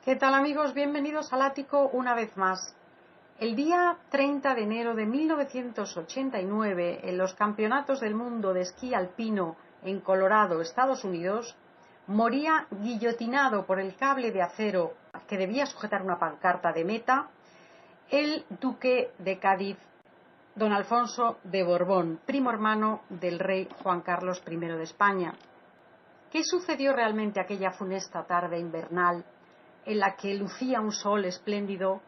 ¿Qué tal, amigos? Bienvenidos al ático una vez más. El día 30 de enero de 1989, en los Campeonatos del Mundo de Esquí Alpino en Colorado, Estados Unidos, moría guillotinado por el cable de acero que debía sujetar una pancarta de meta el duque de Cádiz, don Alfonso de Borbón, primo hermano del rey Juan Carlos I de España. ¿Qué sucedió realmente aquella funesta tarde invernal en la que lucía un sol espléndido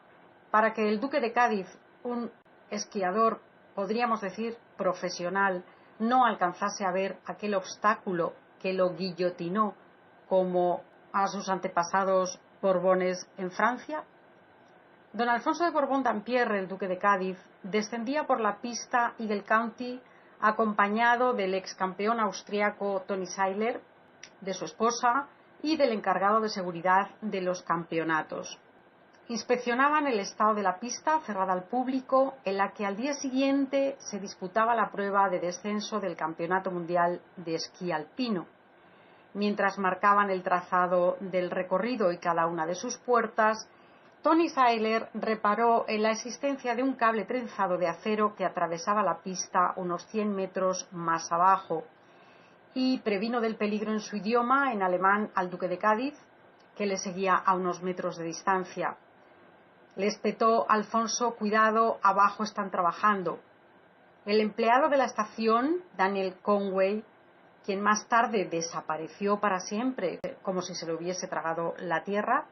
para que el duque de Cádiz, un esquiador, podríamos decir, profesional, no alcanzase a ver aquel obstáculo que lo guillotinó como a sus antepasados borbones en Francia? Don Alfonso de Borbón-Dampierre, el duque de Cádiz, descendía por la pista Eagle County acompañado del ex campeón austriaco Toni Sailer, de su esposa y del encargado de seguridad de los campeonatos. Inspeccionaban el estado de la pista cerrada al público, en la que al día siguiente se disputaba la prueba de descenso del Campeonato Mundial de Esquí Alpino. Mientras marcaban el trazado del recorrido y cada una de sus puertas, Toni Sailer reparó en la existencia de un cable trenzado de acero que atravesaba la pista unos 100 metros más abajo y previno del peligro en su idioma, en alemán, al duque de Cádiz, que le seguía a unos metros de distancia. Le espetó: Alfonso, cuidado, abajo están trabajando. El empleado de la estación, Daniel Conway, quien más tarde desapareció para siempre, como si se le hubiese tragado la tierra,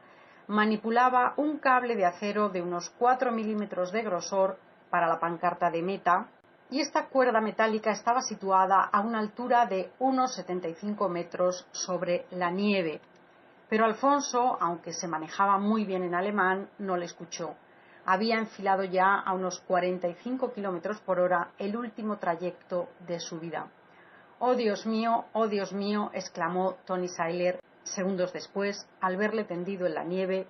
manipulaba un cable de acero de unos 4 milímetros de grosor para la pancarta de meta, y esta cuerda metálica estaba situada a una altura de unos 75 metros sobre la nieve. Pero Alfonso, aunque se manejaba muy bien en alemán, no le escuchó. Había enfilado ya a unos 45 kilómetros por hora el último trayecto de su vida. ¡Oh, Dios mío! ¡Oh, Dios mío!, exclamó Toni Sailer segundos después, al verle tendido en la nieve,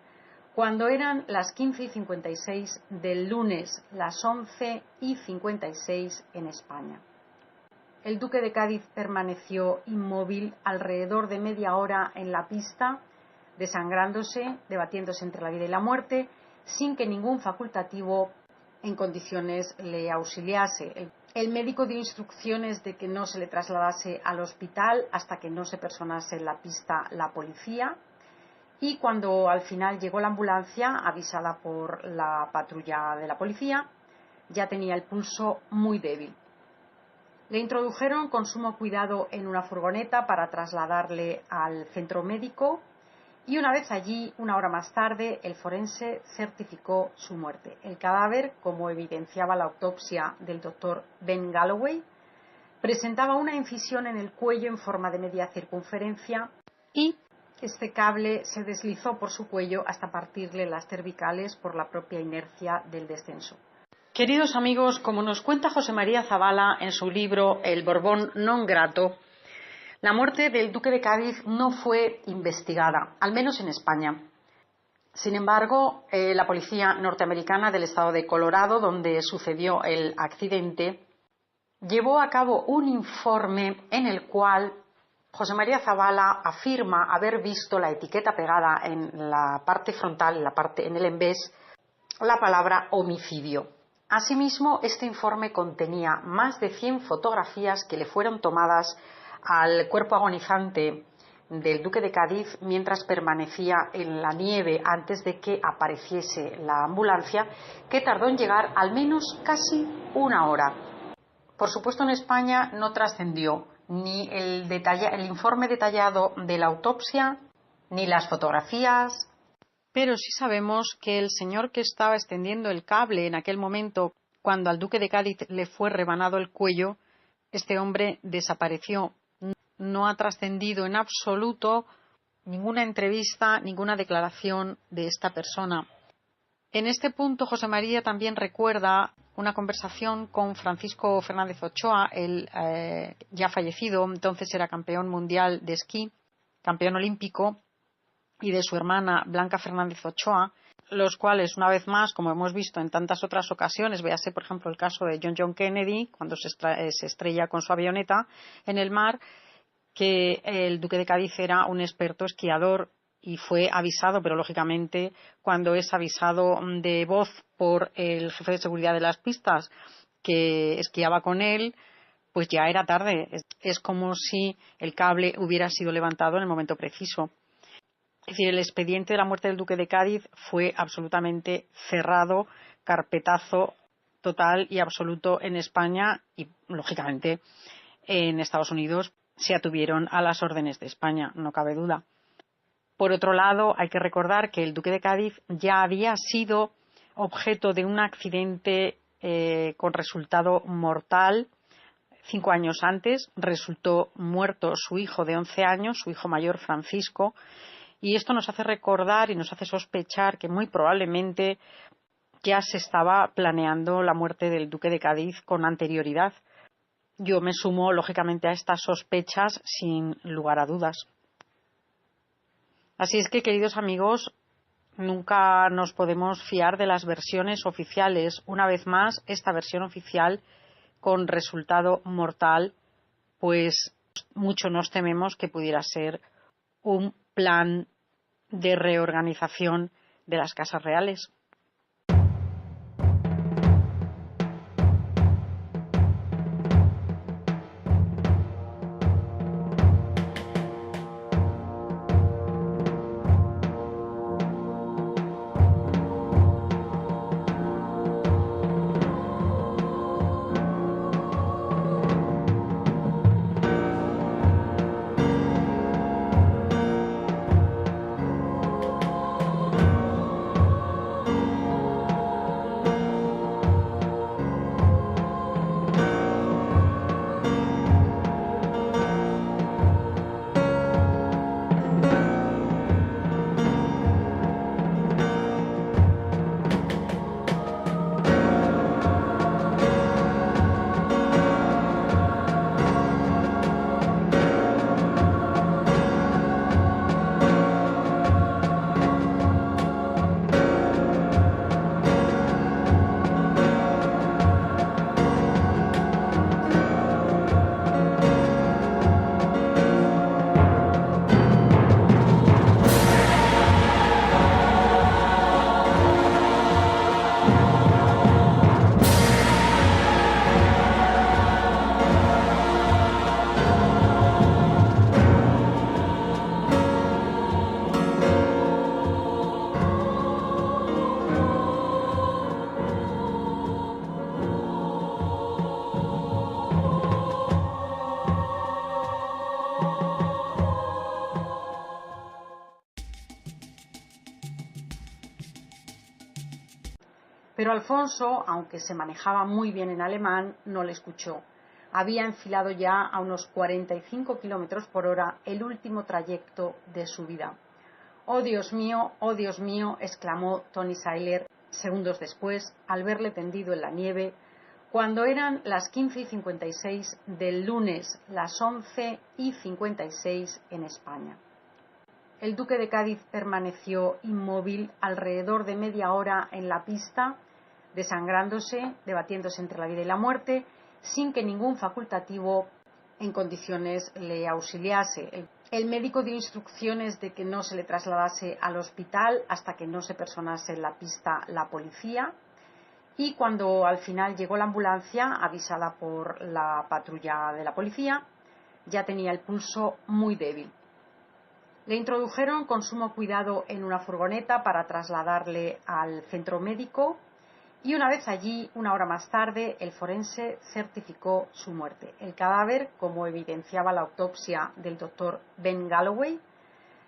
cuando eran las 15:56 del lunes, las 11:56 en España. El duque de Cádiz permaneció inmóvil alrededor de media hora en la pista, desangrándose, debatiéndose entre la vida y la muerte, sin que ningún facultativo en condiciones le auxiliase. El médico dio instrucciones de que no se le trasladase al hospital hasta que no se personase en la pista la policía, y cuando al final llegó la ambulancia, avisada por la patrulla de la policía, ya tenía el pulso muy débil. Le introdujeron con sumo cuidado en una furgoneta para trasladarle al centro médico, y una vez allí, una hora más tarde, el forense certificó su muerte. El cadáver, como evidenciaba la autopsia del doctor Ben Galloway, presentaba una incisión en el cuello en forma de media circunferencia, y este cable se deslizó por su cuello hasta partirle las cervicales por la propia inercia del descenso. Queridos amigos, como nos cuenta José María Zabala en su libro El Borbón non grato, la muerte del duque de Cádiz no fue investigada, al menos en España. Sin embargo, la policía norteamericana del estado de Colorado, donde sucedió el accidente, llevó a cabo un informe en el cual José María Zabala afirma haber visto la etiqueta pegada en la parte frontal, en el embés, la palabra homicidio. Asimismo, este informe contenía más de 100 fotografías que le fueron tomadas al cuerpo agonizante del duque de Cádiz mientras permanecía en la nieve antes de que apareciese la ambulancia, que tardó en llegar al menos casi una hora. Por supuesto, en España no trascendió ni el informe detallado de la autopsia ni las fotografías, pero sí sabemos que el señor que estaba extendiendo el cable en aquel momento, cuando al duque de Cádiz le fue rebanado el cuello, este hombre desapareció. No ha trascendido en absoluto ninguna entrevista, ninguna declaración de esta persona. En este punto, José María también recuerda una conversación con Francisco Fernández Ochoa, el ya fallecido, entonces era campeón mundial de esquí, campeón olímpico, y de su hermana Blanca Fernández Ochoa, los cuales, una vez más, como hemos visto en tantas otras ocasiones, véase por ejemplo el caso de John Kennedy, cuando se estrella con su avioneta en el mar, que el duque de Cádiz era un experto esquiador y fue avisado, pero lógicamente cuando es avisado de voz por el jefe de seguridad de las pistas que esquiaba con él, pues ya era tarde. Es como si el cable hubiera sido levantado en el momento preciso. Es decir, el expediente de la muerte del duque de Cádiz fue absolutamente cerrado, carpetazo total y absoluto en España y, lógicamente, en Estados Unidos se atuvieron a las órdenes de España, no cabe duda. Por otro lado, hay que recordar que el duque de Cádiz ya había sido objeto de un accidente con resultado mortal. 5 años antes resultó muerto su hijo de 11 años, su hijo mayor Francisco, y esto nos hace recordar y nos hace sospechar que muy probablemente ya se estaba planeando la muerte del duque de Cádiz con anterioridad. Yo me sumo, lógicamente, a estas sospechas sin lugar a dudas. Así es que, queridos amigos, nunca nos podemos fiar de las versiones oficiales. Una vez más, esta versión oficial con resultado mortal, pues mucho nos tememos que pudiera ser un plan de reorganización de las casas reales. Pero Alfonso, aunque se manejaba muy bien en alemán, no le escuchó. Había enfilado ya a unos 45 kilómetros por hora el último trayecto de su vida. ¡Oh, Dios mío! ¡Oh, Dios mío!, exclamó Tony Sailor segundos después, al verle tendido en la nieve, cuando eran las 15:56 del lunes, las 11:56 en España. El duque de Cádiz permaneció inmóvil alrededor de media hora en la pista, desangrándose, debatiéndose entre la vida y la muerte, sin que ningún facultativo en condiciones le auxiliase. El médico dio instrucciones de que no se le trasladase al hospital hasta que no se personase en la pista la policía, y cuando al final llegó la ambulancia, avisada por la patrulla de la policía, ya tenía el pulso muy débil. Le introdujeron con sumo cuidado en una furgoneta para trasladarle al centro médico y una vez allí, una hora más tarde, el forense certificó su muerte. El cadáver, como evidenciaba la autopsia del doctor Ben Galloway,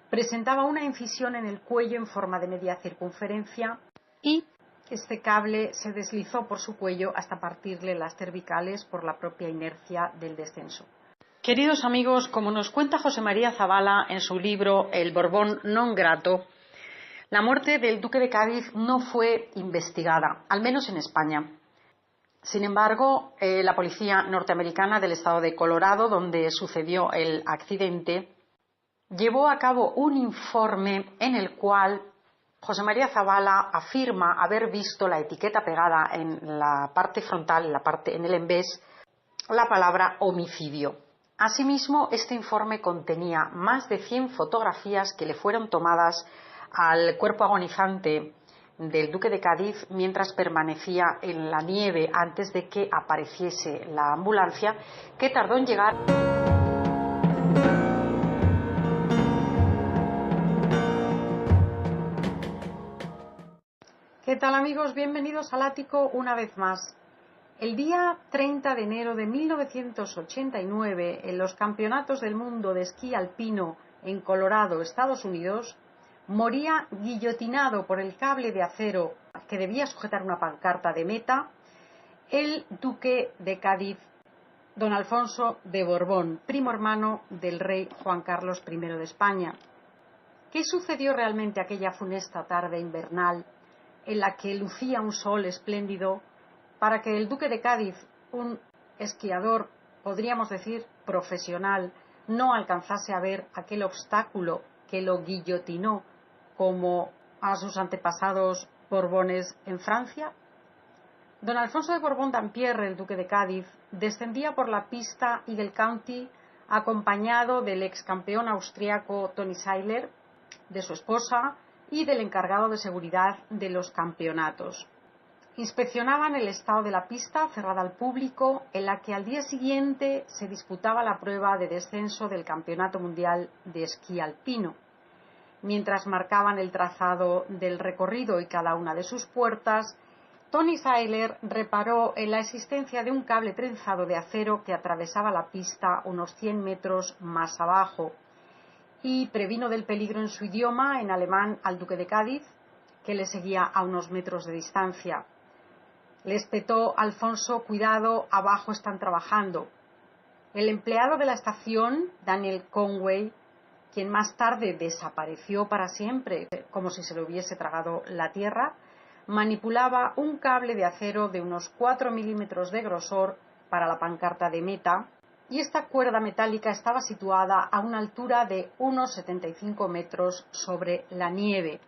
presentaba una incisión en el cuello en forma de media circunferencia y este cable se deslizó por su cuello hasta partirle las cervicales por la propia inercia del descenso. Queridos amigos, como nos cuenta José María Zabala en su libro El Borbón non grato, la muerte del duque de Cádiz no fue investigada, al menos en España. Sin embargo, la policía norteamericana del estado de Colorado, donde sucedió el accidente, llevó a cabo un informe en el cual José María Zabala afirma haber visto la etiqueta pegada en la parte frontal, en el embés, la palabra homicidio. Asimismo, este informe contenía más de 100 fotografías que le fueron tomadas al cuerpo agonizante del duque de Cádiz mientras permanecía en la nieve antes de que apareciese la ambulancia, que tardó en llegar. ¿Qué tal, amigos? Bienvenidos al Ático una vez más. El día 30 de enero de 1989, en los Campeonatos del Mundo de Esquí Alpino en Colorado, Estados Unidos, moría guillotinado por el cable de acero que debía sujetar una pancarta de meta el duque de Cádiz, don Alfonso de Borbón, primo hermano del rey Juan Carlos I de España. ¿Qué sucedió realmente aquella funesta tarde invernal en la que lucía un sol espléndido para que el duque de Cádiz, un esquiador, podríamos decir, profesional, no alcanzase a ver aquel obstáculo que lo guillotinó como a sus antepasados borbones en Francia? Don Alfonso de Borbón-Dampierre, el duque de Cádiz, descendía por la pista Eagle County acompañado del ex campeón austriaco Toni Seiler, de su esposa y del encargado de seguridad de los campeonatos. Inspeccionaban el estado de la pista cerrada al público, en la que al día siguiente se disputaba la prueba de descenso del Campeonato Mundial de Esquí Alpino. Mientras marcaban el trazado del recorrido y cada una de sus puertas, Toni Seiler reparó en la existencia de un cable trenzado de acero que atravesaba la pista unos 100 metros más abajo y previno del peligro en su idioma, en alemán, al duque de Cádiz, que le seguía a unos metros de distancia. Le espetó: Alfonso, cuidado, abajo están trabajando. El empleado de la estación, Daniel Conway, quien más tarde desapareció para siempre, como si se lo hubiese tragado la tierra, manipulaba un cable de acero de unos 4 milímetros de grosor para la pancarta de meta, y esta cuerda metálica estaba situada a una altura de unos 75 metros sobre la nieve.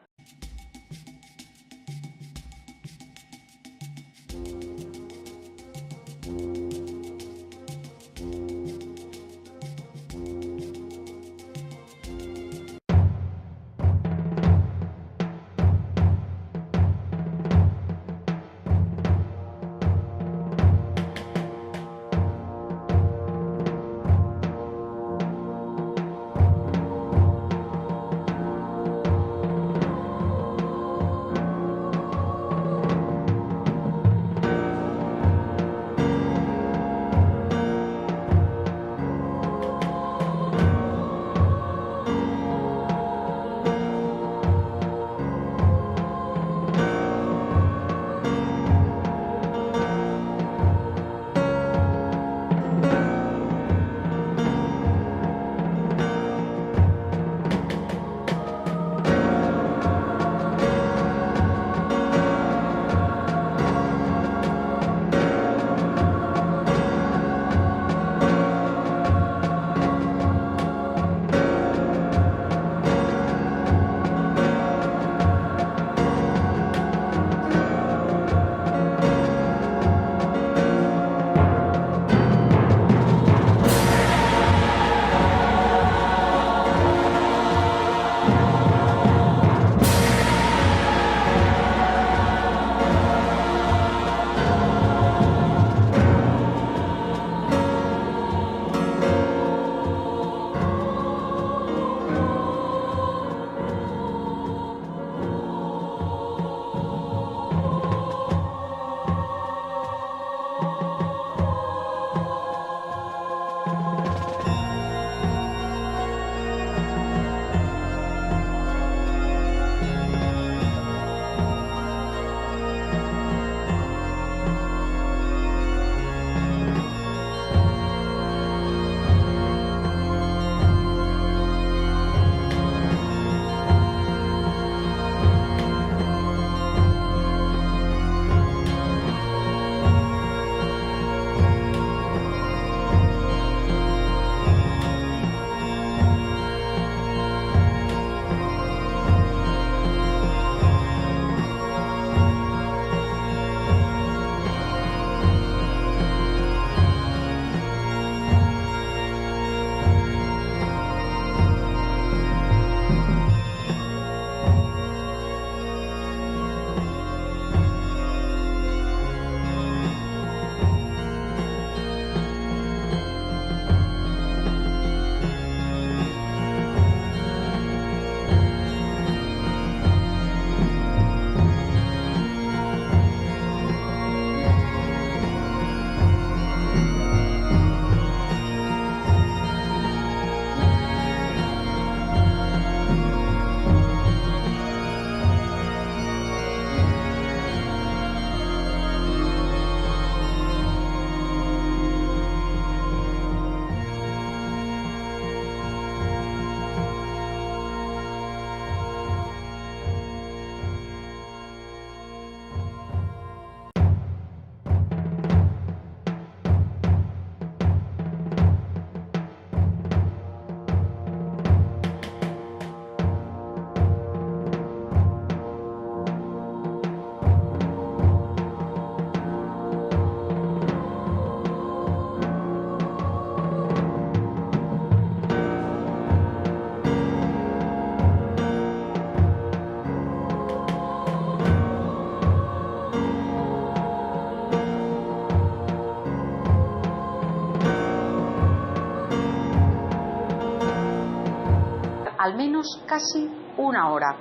al menos casi una hora.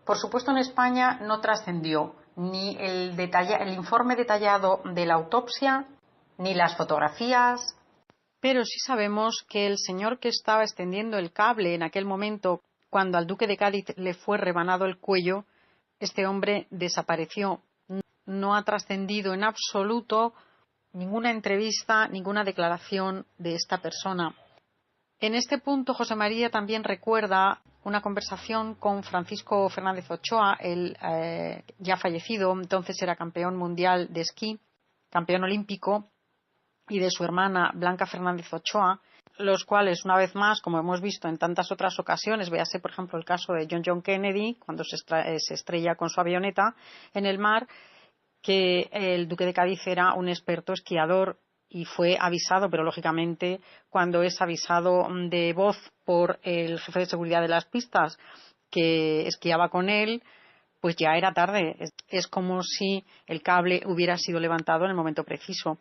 Por supuesto, en España no trascendió ni el informe detallado de la autopsia, ni las fotografías, pero sí sabemos que el señor que estaba extendiendo el cable en aquel momento, cuando al duque de Cádiz le fue rebanado el cuello, este hombre desapareció. No ha trascendido en absoluto ninguna entrevista, ninguna declaración de esta persona. En este punto, José María también recuerda una conversación con Francisco Fernández Ochoa, el ya fallecido, entonces era campeón mundial de esquí, campeón olímpico, y de su hermana Blanca Fernández Ochoa, los cuales, una vez más, como hemos visto en tantas otras ocasiones, véase por ejemplo el caso de John Kennedy, cuando se estrella con su avioneta en el mar, que el duque de Cádiz era un experto esquiador y fue avisado, pero lógicamente cuando es avisado de voz por el jefe de seguridad de las pistas que esquiaba con él, pues ya era tarde. Es como si el cable hubiera sido levantado en el momento preciso.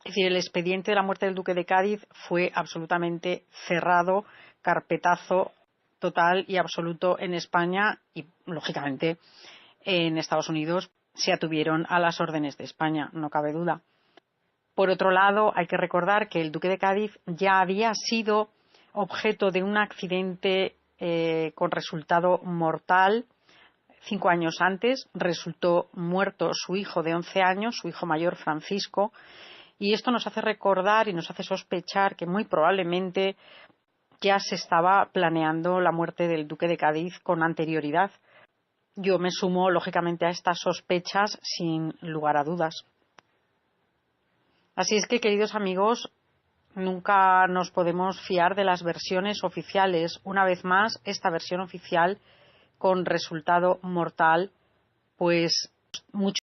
Es decir, el expediente de la muerte del duque de Cádiz fue absolutamente cerrado, carpetazo total y absoluto en España y, lógicamente, en Estados Unidos se atuvieron a las órdenes de España, no cabe duda. Por otro lado, hay que recordar que el duque de Cádiz ya había sido objeto de un accidente con resultado mortal 5 años antes. Resultó muerto su hijo de 11 años, su hijo mayor Francisco, y esto nos hace recordar y nos hace sospechar que muy probablemente ya se estaba planeando la muerte del duque de Cádiz con anterioridad. Yo me sumo, lógicamente, a estas sospechas sin lugar a dudas. Así es que, queridos amigos, nunca nos podemos fiar de las versiones oficiales. Una vez más, esta versión oficial con resultado mortal, pues mucho